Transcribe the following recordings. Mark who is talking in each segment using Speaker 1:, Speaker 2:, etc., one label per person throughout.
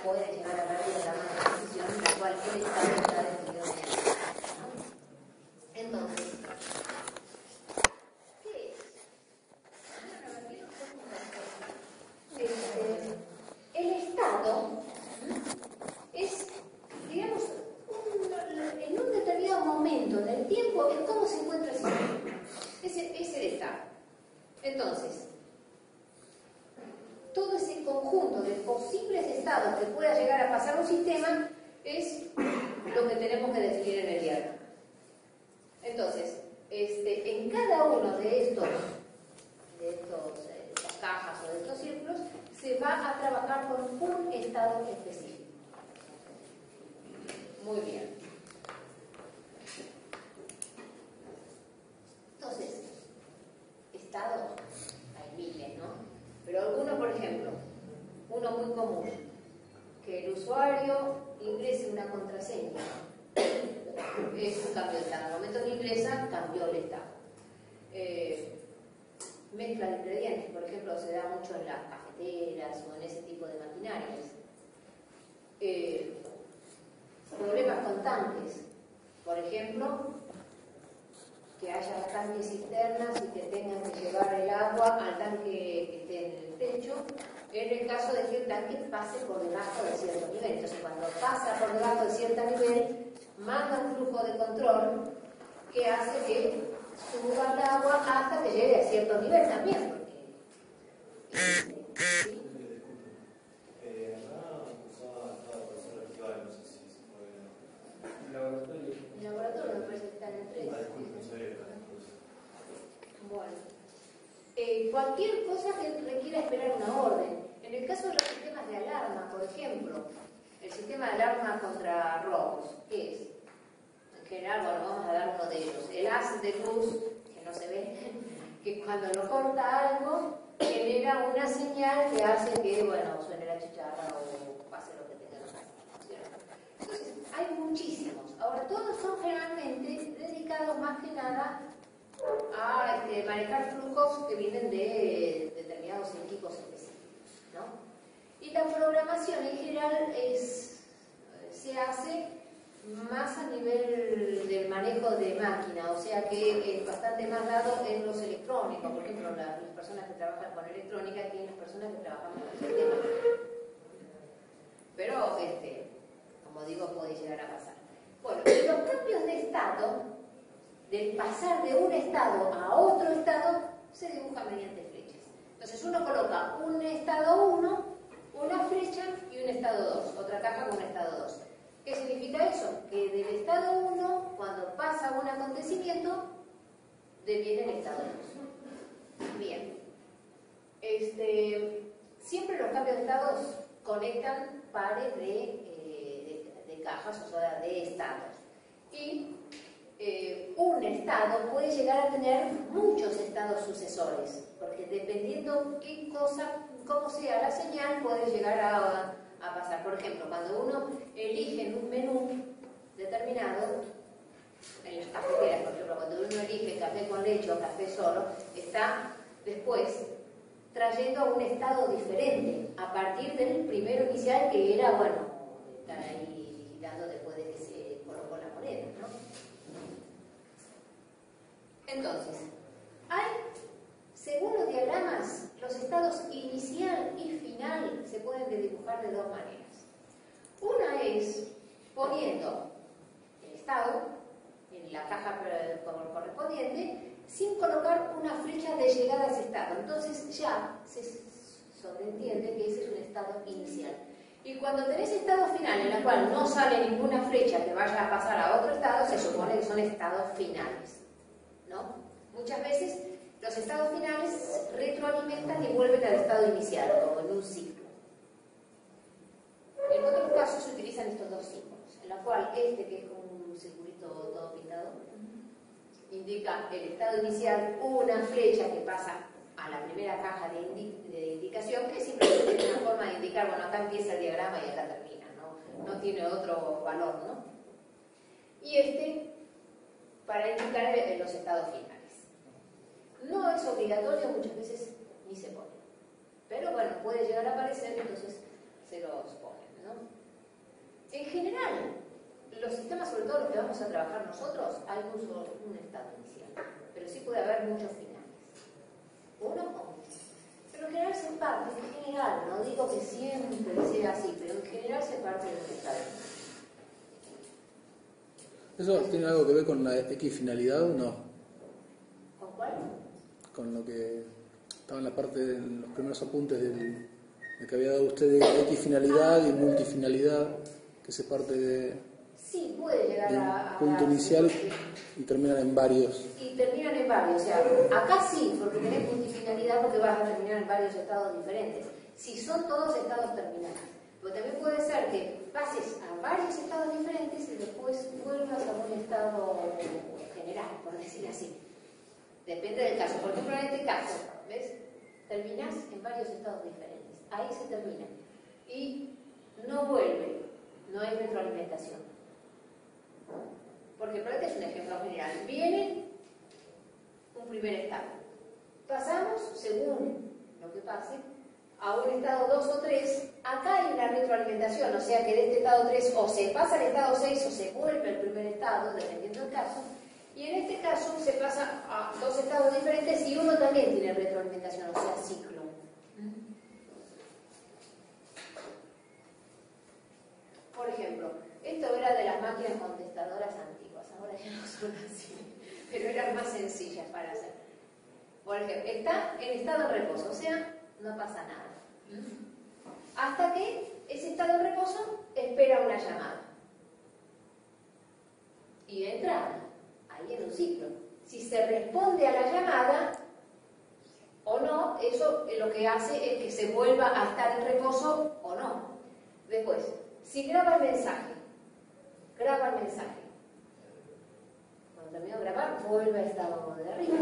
Speaker 1: puede llegar a haber diagramas de transición en la cual el estado está definido bien, ¿no? Entonces, ¿qué es? El estado es, digamos, en un determinado momento en el tiempo, es cómo se encuentra el sistema. Es el estado. Entonces, todo ese conjunto de posibles estados que pueda llegar a pasar un sistema es lo que tenemos que definir en el diagrama. Entonces, en cada uno de estas cajas o de estos círculos se va a trabajar con un estado específico. Muy bien. Entonces, estados, hay miles, ¿no? Pero alguno, por ejemplo, uno muy común, que el usuario ingrese una contraseña, es un cambio de estado. En el momento que ingresa, cambió el estado. Mezcla de ingredientes, por ejemplo, se da mucho en las cafeteras o en ese tipo de maquinarias. Problemas con tanques, por ejemplo, que haya tanques cisternas y que tengan que llevar el agua al tanque que esté en el techo, en el caso de que el tanque pase por debajo de cierto nivel. Entonces, cuando pasa por debajo de cierto nivel, manda un flujo de control que hace que suba el agua hasta que llegue a cierto nivel también. ¿Sí? El laboratorio me parece que está en el 3. Bueno, cualquier cosa que requiera esperar una orden. En el caso de los sistemas de alarma, por ejemplo, el sistema de alarma contra robos, ¿qué es? En general, bueno, vamos a dar uno de ellos. El haz de luz, que no se ve, que cuando lo corta algo, genera una señal que hace que, bueno, suene la chicharra o pase lo que tenga que pasar, ¿cierto? Entonces, hay muchísimos. Ahora, todos son generalmente dedicados más que nada a manejar flujos que vienen de determinados equipos específicos, ¿no? Y la programación en general se hace más a nivel del manejo de máquina, o sea que es bastante más dado en los electrónicos, por ejemplo, las personas que trabajan con electrónica que las personas que trabajan con el sistema. Pero, como digo, puede llegar a pasar. Bueno, los cambios de estado, del pasar de un estado a otro estado, se dibuja mediante flechas. Entonces uno coloca un estado 1, una flecha y un estado 2, otra caja con un estado 2. ¿Qué significa eso? Que del estado 1, cuando pasa un acontecimiento, deviene el estado 2. Bien. Siempre los cambios de estados conectan pares de cajas, o sea, de estados. Y un estado puede llegar a tener muchos estados sucesores, porque dependiendo qué cosa, cómo sea la señal, puede llegar a pasar. Por ejemplo, cuando uno elige en un menú determinado, en las cafeteras, por ejemplo, cuando uno elige café con leche o café solo, está después trayendo un estado diferente a partir del primero inicial, que era, bueno, estar ahí digitando después de que se colocó la moneda, ¿no? Entonces, según los diagramas, los estados inicial y final se pueden dibujar de dos maneras. Una es poniendo el estado en la caja correspondiente sin colocar una flecha de llegada a ese estado. Entonces ya se sobreentiende que ese es un estado inicial. Y cuando tenés estado final en el cual no sale ninguna flecha que vaya a pasar a otro estado, se supone que son estados finales, ¿no? Muchas veces los estados finales retroalimentan y vuelven al estado inicial, como en un ciclo. En otros casos se utilizan estos dos símbolos, en la cual que es como un circulito todo pintado, indica el estado inicial, una flecha que pasa a la primera caja de indicación, que simplemente es una forma de indicar, bueno, acá empieza el diagrama y acá termina, no tiene otro valor, ¿no? Y para indicar los estados finales. No es obligatorio, muchas veces ni se pone. Pero bueno, puede llegar a aparecer, entonces se los ponen, ¿no? vamos a trabajar nosotros, hay un estado inicial, pero sí puede haber muchos finales. Uno o muchos. Pero en general se parte, en general, no digo que siempre sea así, pero en general se parte de un estado inicial.
Speaker 2: ¿Eso tiene algo que ver con la equifinalidad o no?
Speaker 1: ¿Con cuál?
Speaker 2: Con lo que estaba en la parte de los primeros apuntes de que había dado usted de equifinalidad y multifinalidad, que se parte de...
Speaker 1: Sí, puede llegar a
Speaker 2: punto inicial y terminan en varios.
Speaker 1: Y terminan en varios, o sea, acá sí, porque tenés multifinalidad porque vas a terminar en varios estados diferentes. Si son todos estados terminales. Pero también puede ser que pases a varios estados diferentes y después vuelvas a un estado general, por decir así. Depende del caso. Por ejemplo, en este caso, ¿ves? Terminás en varios estados diferentes. Ahí se termina. Y no vuelve. No hay retroalimentación. Porque pero este es un ejemplo general. Viene un primer estado. Pasamos, según lo que pase, a un estado 2 o 3. Acá hay una retroalimentación, o sea que de este estado 3 o se pasa al estado 6 o se vuelve al primer estado, dependiendo del caso. Y en este caso se pasa a dos estados diferentes y uno también tiene retroalimentación, o sea, ciclo. Por ejemplo, esto era de las máquinas contestadoras antiguas, ahora ya no son así, pero eran más sencillas para hacer. Por ejemplo, está en estado de reposo, o sea, no pasa nada. Hasta que ese estado de reposo espera una llamada. Y entra ahí en un ciclo. Si se responde a la llamada o no, eso lo que hace es que se vuelva a estar en reposo o no. Después, si graba el mensaje. Cuando termino de grabar, vuelve a estado de arriba.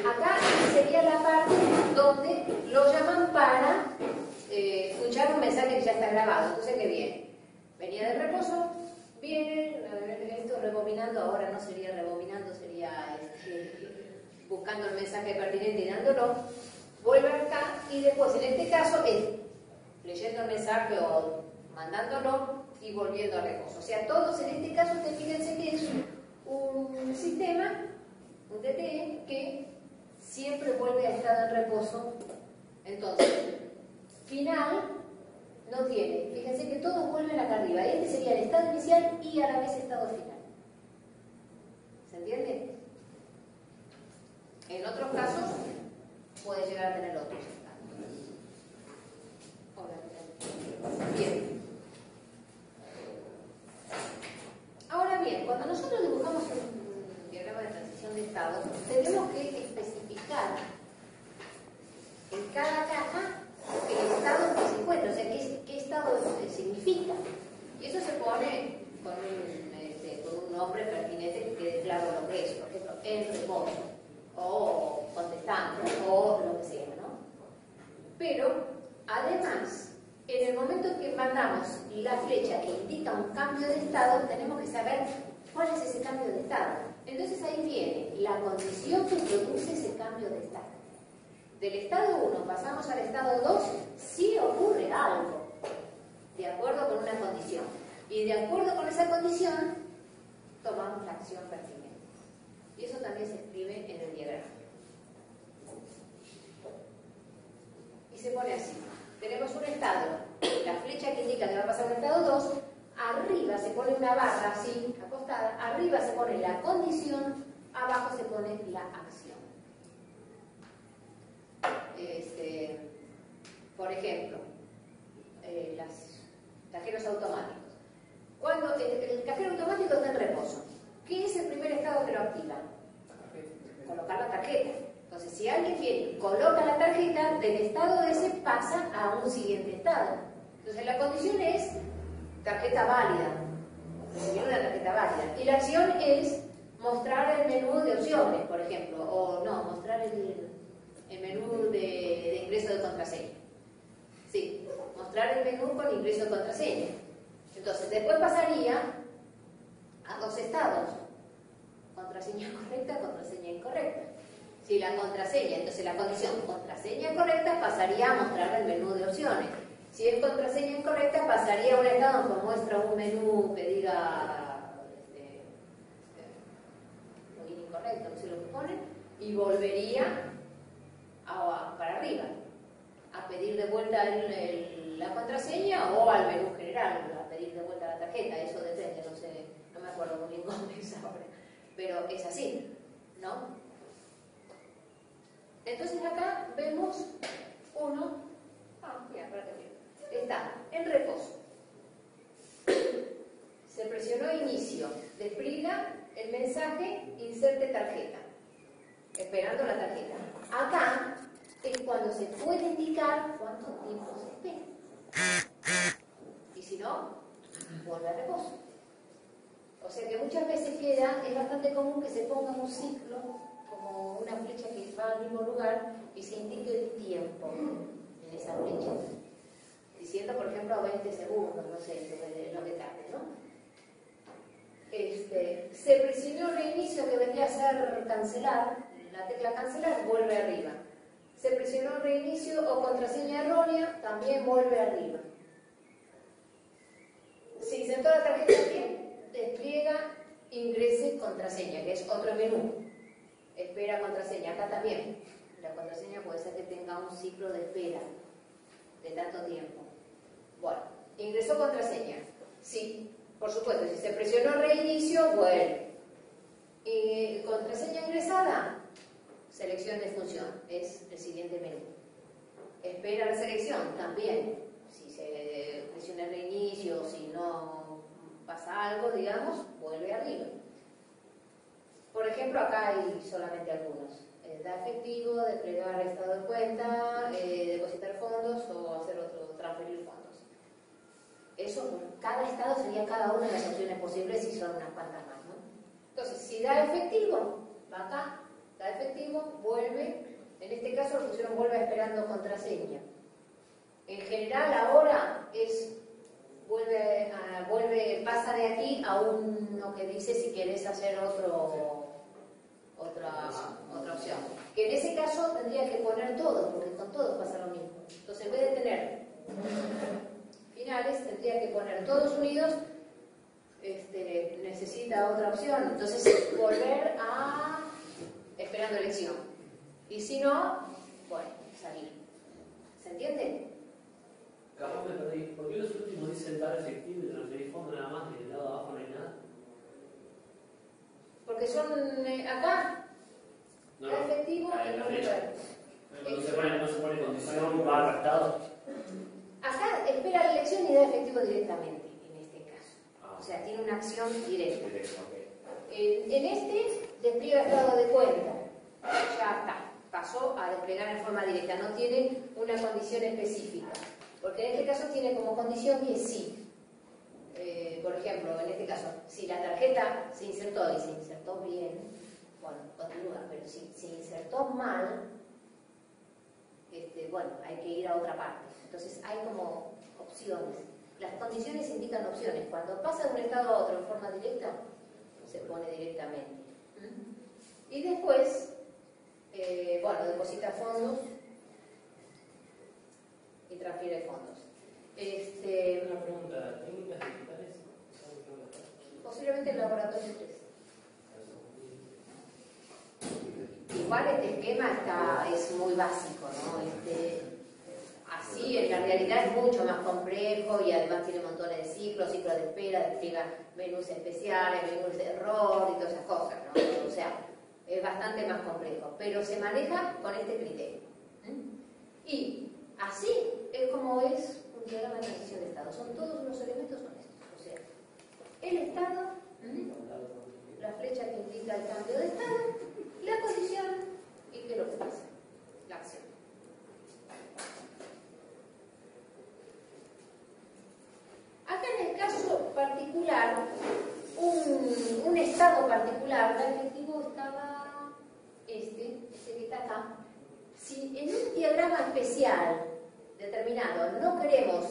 Speaker 1: Acá sería la parte donde lo llaman para escuchar un mensaje que ya está grabado. Entonces, ¿qué viene? Venía de reposo, viene, esto rebobinando, ahora no sería rebobinando, sería buscando el mensaje pertinente y dándolo. Vuelve acá y después, en este caso, es leyendo el mensaje o mandándolo y volviendo a reposo. O sea, todos en este caso, fíjense que es un sistema, un DTE, que siempre vuelve a estar en reposo. Entonces, final no tiene. Fíjense que todos vuelven acá arriba. Este sería el estado inicial y a la vez estado final. ¿Se entiende? En otros casos puede llegar a tener otros estados. Bien. Ahora bien, cuando nosotros dibujamos un diagrama de transición de estado, tenemos que especificar en cada caja el estado en que se encuentra, o sea, qué estado significa. Y eso se pone con un nombre pertinente que quede claro lo que es, por ejemplo, en reposo, o contestando, o lo que sea, ¿no? Pero, además, en el momento que mandamos la flecha que indica un cambio de estado, tenemos que saber cuál es ese cambio de estado. Entonces ahí viene la condición que produce ese cambio de estado. Del estado 1 pasamos al estado 2, sí ocurre algo, de acuerdo con una condición. Y de acuerdo con esa condición, tomamos la acción pertinente. Y eso también se escribe en el diagrama. Y se pone así. Tenemos un estado, la flecha que indica que va a pasar al estado 2, arriba se pone una barra así, acostada, arriba se pone la condición, abajo se pone la acción. Por ejemplo, los cajeros automáticos. Cuando el cajero automático está en reposo, ¿qué es el primer estado que lo activa? Colocar la tarjeta. Entonces, si alguien viene y coloca la tarjeta, del estado ese pasa a un siguiente estado. Entonces, la condición es tarjeta válida, recibir una tarjeta válida. Y la acción es mostrar el menú de opciones, por ejemplo, o no, mostrar el menú de ingreso de contraseña. Sí, mostrar el menú con ingreso de contraseña. Entonces, después pasaría a dos estados: contraseña correcta, contraseña incorrecta. Si la contraseña, entonces la condición contraseña correcta pasaría a mostrar el menú de opciones. Si es contraseña incorrecta, pasaría a un estado que muestra un menú que diga correcto, no sé lo que pone, y volvería para arriba, a pedir de vuelta la contraseña o al menú general, a pedir de vuelta la tarjeta, eso depende, no sé, no me acuerdo muy bien cómo es ahora, pero es así, ¿no? Entonces acá vemos mira, para que vean. Está en reposo. Se presionó inicio, despliega el mensaje, inserte tarjeta, esperando la tarjeta. Acá es cuando se puede indicar cuánto tiempo se espera. Y si no, vuelve a reposo. O sea que muchas veces es bastante común que se ponga un ciclo, como una flecha que va al mismo lugar y se indique el tiempo en esa flecha. Diciendo, por ejemplo, 20 segundos, no sé, lo que tarde, ¿no? Se presionó reinicio, que vendría a ser cancelar, la tecla cancelar vuelve arriba. Se presionó reinicio o contraseña errónea, también vuelve arriba. Se insertó la tarjeta bien, despliega, ingrese contraseña, que es otro menú. Espera contraseña, acá también. La contraseña puede ser que tenga un ciclo de espera de tanto tiempo. Bueno, ingresó contraseña. Sí, por supuesto, si se presionó reinicio, vuelve. Y contraseña ingresada, selección de función, es el siguiente menú. Espera la selección, también. Si se presiona el reinicio, si no pasa algo, digamos, vuelve arriba. Por ejemplo, acá hay solamente algunos. Da efectivo, desplegar estado de cuenta, depositar fondos o hacer otro, transferir fondos. Eso, cada estado sería cada una de las opciones posibles y son unas cuantas más, ¿no? Entonces, si da efectivo, va acá, da efectivo, vuelve. En este caso lo pusieron vuelve esperando contraseña. En general ahora pasa de aquí a uno que dice si querés hacer otra opción. Que en ese caso tendría que poner todos, porque con todos pasa lo mismo. Entonces en vez de tener finales, tendría que poner todos unidos, necesita otra opción. Entonces volver a esperando elección. Y si no, bueno, salir. ¿Se entiende?
Speaker 3: Capaz me perdí. ¿Por qué los últimos dicen dar efectivo y transferir fondo nada más y del lado de abajo no hay nada?
Speaker 1: Porque son acá,
Speaker 3: No,
Speaker 1: da efectivo y no le
Speaker 3: no se pone condición, va arrastrado.
Speaker 1: Acá espera la elección y da efectivo directamente, en este caso. O sea, tiene una acción directa. En este, despliega estado de cuenta. Ya está. Pasó a desplegar en forma directa. No tiene una condición específica. Porque en este caso tiene como condición que sí. Por ejemplo, en este caso, si la tarjeta se insertó y se insertó bien, bueno, continúa. Pero si se insertó mal, bueno, hay que ir a otra parte. Entonces hay como opciones. Las condiciones indican opciones. Cuando pasa de un estado a otro en forma directa, se pone directamente. Y después, deposita fondos y transfiere fondos.
Speaker 3: Una pregunta, ¿técnicas digitales?
Speaker 1: Posiblemente el laboratorio 3. Igual este esquema es muy básico, ¿no? Así en la realidad es mucho más complejo y además tiene montones de ciclos de espera, despliega menús especiales, menús de error y todas esas cosas, ¿no? O sea, es bastante más complejo, pero se maneja con este criterio. Y así es como es un diagrama de transición de estado. Son todos los elementos son estos. O sea, el estado, la flecha que indica el cambio de estado, la condición y qué es lo que pasa, la acción. Acá en el caso particular, un estado particular, el efectivo estaba este que está acá. Si en un diagrama especial determinado no queremos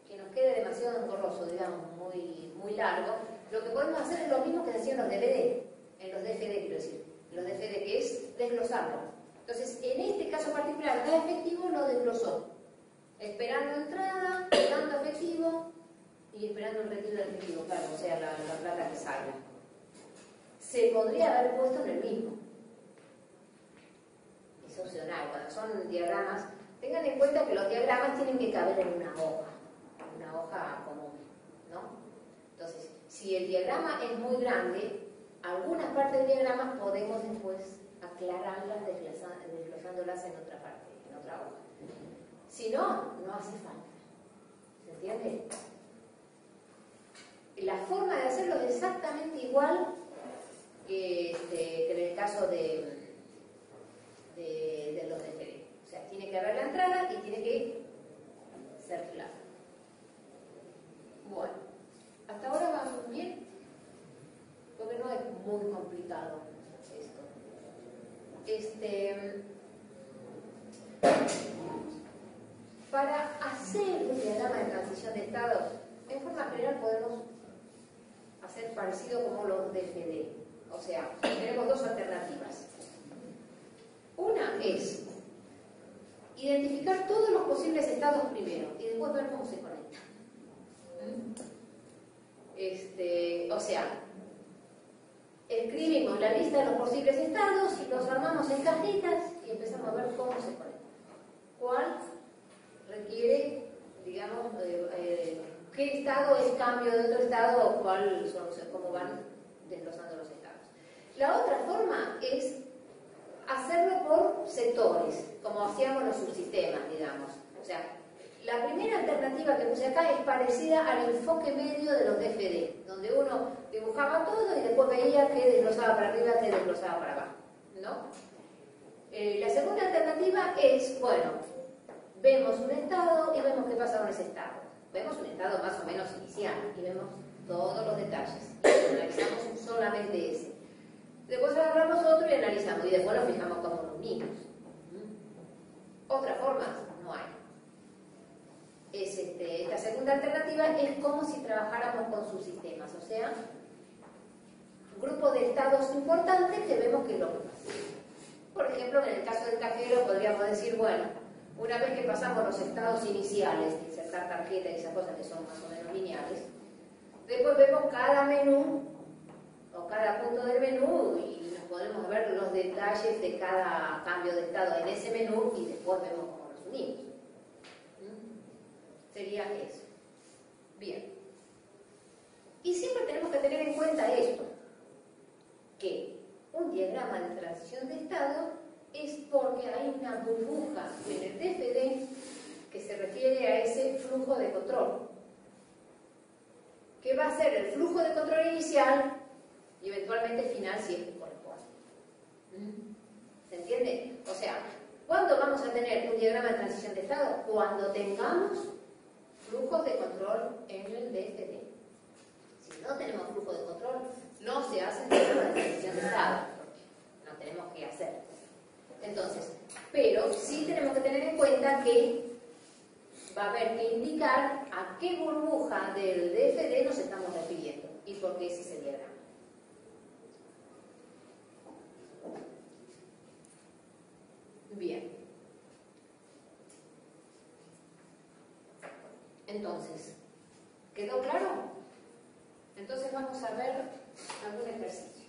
Speaker 1: que nos quede demasiado engorroso, digamos, muy largo, lo que podemos hacer es lo mismo que decían los DVD, en los DFD quiero decir, los DFD, que es desglosarlo. Entonces, en este caso particular, cada efectivo lo desglosó, esperando entrada, dando efectivo y esperando el retiro del efectivo, claro, o sea, la plata que salga. se podría haber puesto en el mismo. Es opcional, cuando son diagramas, tengan en cuenta que los diagramas tienen que caber en una hoja común, ¿no? Entonces, si el diagrama es muy grande, algunas partes del diagrama podemos después aclararlas desglosándolas en otra parte, en otra hoja. Si no, no hace falta. ¿Se entiende? La forma de hacerlo es exactamente igual que en el caso de los DFD. O sea, tiene que haber la entrada y tiene que ser plano. Bueno, hasta ahora vamos bien, porque no es muy complicado esto. Para hacer un diagrama de transición de estados, en forma general podemos hacer parecido como los DFD. O sea, tenemos dos alternativas. Una es identificar todos los posibles estados primero y después ver cómo se conectan. O sea, escribimos la lista de los posibles estados y los armamos en cajitas y empezamos a ver cómo se conectan. ¿Cuál requiere, digamos, qué estado es cambio de otro estado o cómo van desglosando los estados? La otra forma es hacerlo por sectores, como hacíamos los subsistemas, digamos. O sea, la primera alternativa que puse acá es parecida al enfoque medio de los DFD, donde uno dibujaba todo y después veía qué desglosaba para arriba, qué desglosaba para abajo, ¿no? La segunda alternativa es, bueno, vemos un estado y vemos qué pasa con ese estado. Vemos un estado más o menos inicial y vemos todos los detalles. Y analizamos solamente ese. Después agarramos otro y analizamos, y después lo fijamos como los mismos. Otra forma no hay. Esta segunda alternativa es como si trabajáramos con subsistemas, o sea, grupos de estados importantes que vemos que logran. Por ejemplo, en el caso del cajero podríamos decir, bueno, una vez que pasamos los estados iniciales, de insertar tarjeta y esas cosas que son más o menos lineales, después vemos cada menú o cada punto del menú y nos podemos ver los detalles de cada cambio de estado en ese menú y después vemos cómo los unimos. Sería eso. Bien. Y siempre tenemos que tener en cuenta esto, que un diagrama de transición de estado es porque hay una burbuja en el DFD que se refiere a ese flujo de control, que va a ser el flujo de control inicial y eventualmente final si es que corresponde. ¿Se entiende? O sea, ¿cuándo vamos a tener un diagrama de transición de estado? Cuando tengamos flujos de control en el DFD. Si no tenemos flujo de control, no se hace diagrama de transición de estado, porque no tenemos que hacer. Entonces, pero sí tenemos que tener en cuenta que va a haber que indicar a qué burbuja del DFD nos estamos refiriendo y por qué es ese diagrama. Bien. Entonces, ¿quedó claro? Entonces vamos a ver algún ejercicio.